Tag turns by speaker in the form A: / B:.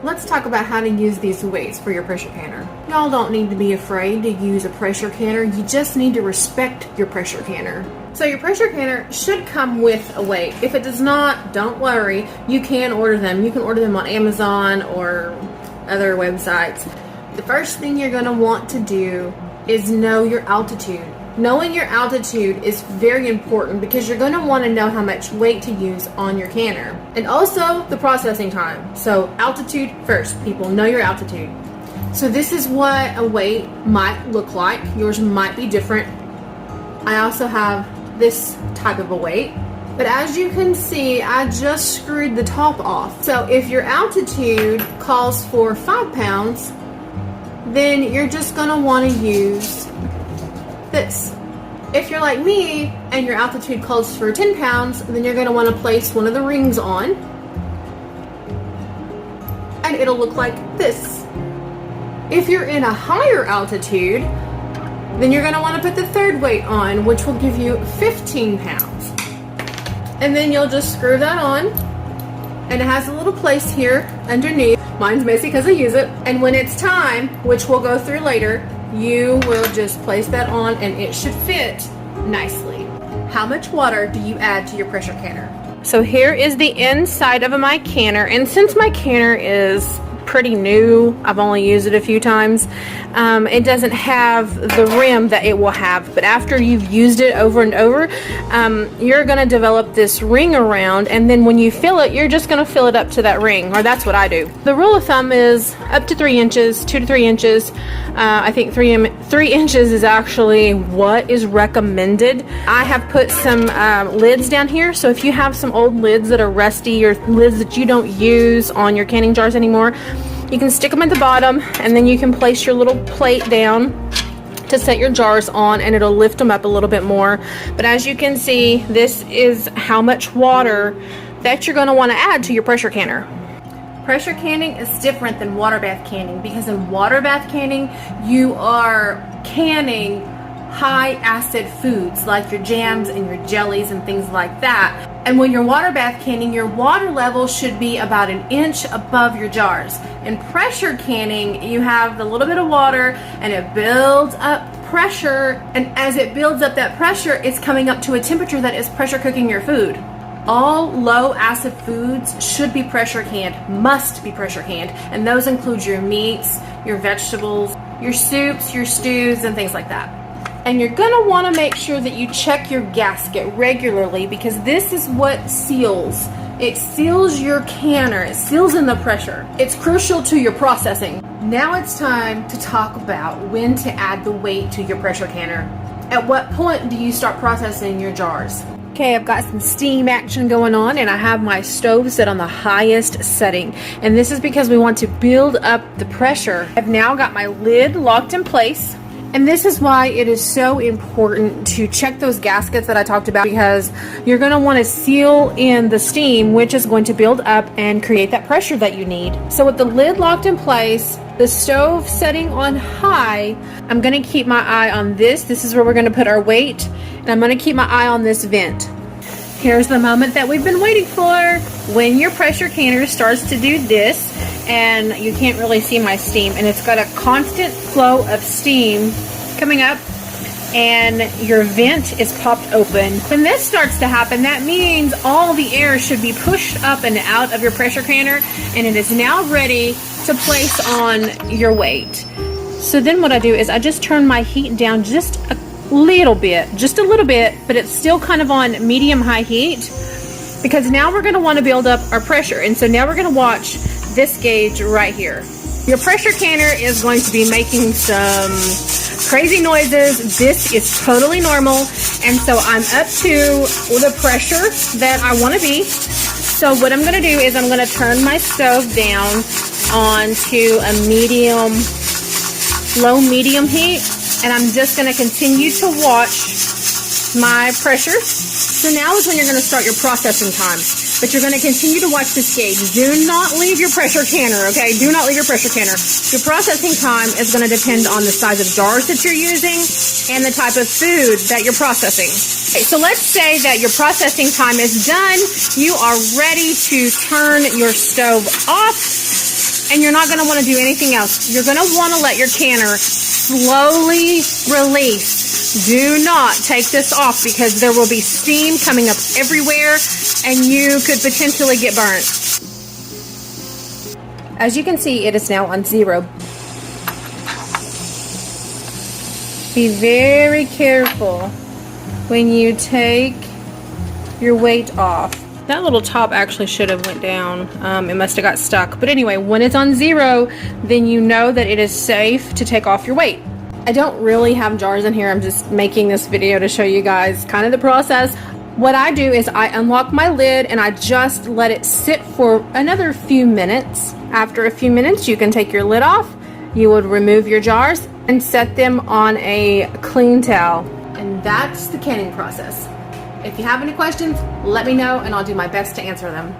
A: let's talk about how to use these weights for your pressure canner. Y'all don't need to be afraid to use a pressure canner. You just need to respect your pressure canner. So your pressure canner should come with a weight. If it does not, don't worry. You can order them. You can order them on Amazon or other websites. The first thing you're going to want to do is know your altitude. Knowing your altitude is very important because you're going to want to know how much weight to use on your canner. And also the processing time. So altitude first, people. Know your altitude. So this is what a weight might look like. Yours might be different. I also have this type of a weight. But as you can see, I just screwed the top off. So if your altitude calls for 5 pounds, then you're just going to want to use this. If you're like me and your altitude calls for 10 pounds, then you're going to want to place one of the rings on. And it'll look like this. If you're in a higher altitude, then you're going to want to put the third weight on, which will give you 15 pounds. And then you'll just screw that on. And it has a little place here underneath. Mine's messy because I use it. And when it's time, which we'll go through later, you will just place that on and it should fit nicely. How much water do you add to your pressure canner? So here is the inside of my canner. And since my canner is pretty new, I've only used it a few times, it doesn't have the rim that it will have, but after you've used it over and over, you're going to develop this ring around, and then when you fill it, you're just going to fill it up to that ring, or that's what I do. The rule of thumb is up to 3 inches, 2 to 3 inches. I think 3 inches is actually what is recommended. I have put some lids down here, so if you have some old lids that are rusty or lids that you don't use on your canning jars anymore, you can stick them at the bottom, and then you can place your little plate down to set your jars on, and it'll lift them up a little bit more. But as you can see, this is how much water that you're going to want to add to your pressure canner. Pressure canning is different than water bath canning because in water bath canning, you are canning high acid foods like your jams and your jellies and things like that. And when you're water bath canning, your water level should be about 1 inch above your jars. In pressure canning, you have the little bit of water and it builds up pressure, and as it builds up that pressure, it's coming up to a temperature that is pressure cooking your food. All low acid foods should be pressure canned, must be pressure canned, and those include your meats, your vegetables, your soups, your stews, and things like that. And you're going to want to make sure that you check your gasket regularly because this is what seals. It seals your canner. It seals in the pressure. It's crucial to your processing. Now it's time to talk about when to add the weight to your pressure canner. At what point do you start processing your jars? Okay, I've got some steam action going on and I have my stove set on the highest setting. And this is because we want to build up the pressure. I've now got my lid locked in place. And this is why it is so important to check those gaskets that I talked about, because you're going to want to seal in the steam, which is going to build up and create that pressure that you need. So with the lid locked in place, the stove setting on high, I'm going to keep my eye on this. This is where we're going to put our weight, and I'm going to keep my eye on this vent. Here's the moment that we've been waiting for. When your pressure canner starts to do this, and you can't really see my steam, and it's got a constant flow of steam coming up, and your vent is popped open. When this starts to happen, that means all the air should be pushed up and out of your pressure canner, and it is now ready to place on your weight. So then what I do is I just turn my heat down just a little bit, but it's still kind of on medium-high heat, because now we're going to want to build up our pressure. And so now we're going to watch this gauge right here. Your pressure canner is going to be making some crazy noises. This is totally normal, and so I'm up to the pressure that I want to be. So what I'm going to do is I'm going to turn my stove down onto a low-medium heat, and I'm just going to continue to watch my pressure. So now is when you're going to start your processing time. But you're going to continue to watch this gauge. Do not leave your pressure canner, okay? Do not leave your pressure canner. Your processing time is going to depend on the size of jars that you're using and the type of food that you're processing. Okay, so let's say that your processing time is done. You are ready to turn your stove off. and you're not going to want to do anything else. You're going to want to let your canner slowly release. Do not take this off because there will be steam coming up everywhere and you could potentially get burnt. As you can see, it is now on 0. Be very careful when you take your weight off. That little top actually should have went down. It must have got stuck. But anyway, when it's on 0, then you know that it is safe to take off your weight. I don't really have jars in here. I'm just making this video to show you guys kind of the process. What I do is I unlock my lid and I just let it sit for another few minutes. After a few minutes, you can take your lid off. You would remove your jars and set them on a clean towel. And that's the canning process. If you have any questions, let me know and I'll do my best to answer them.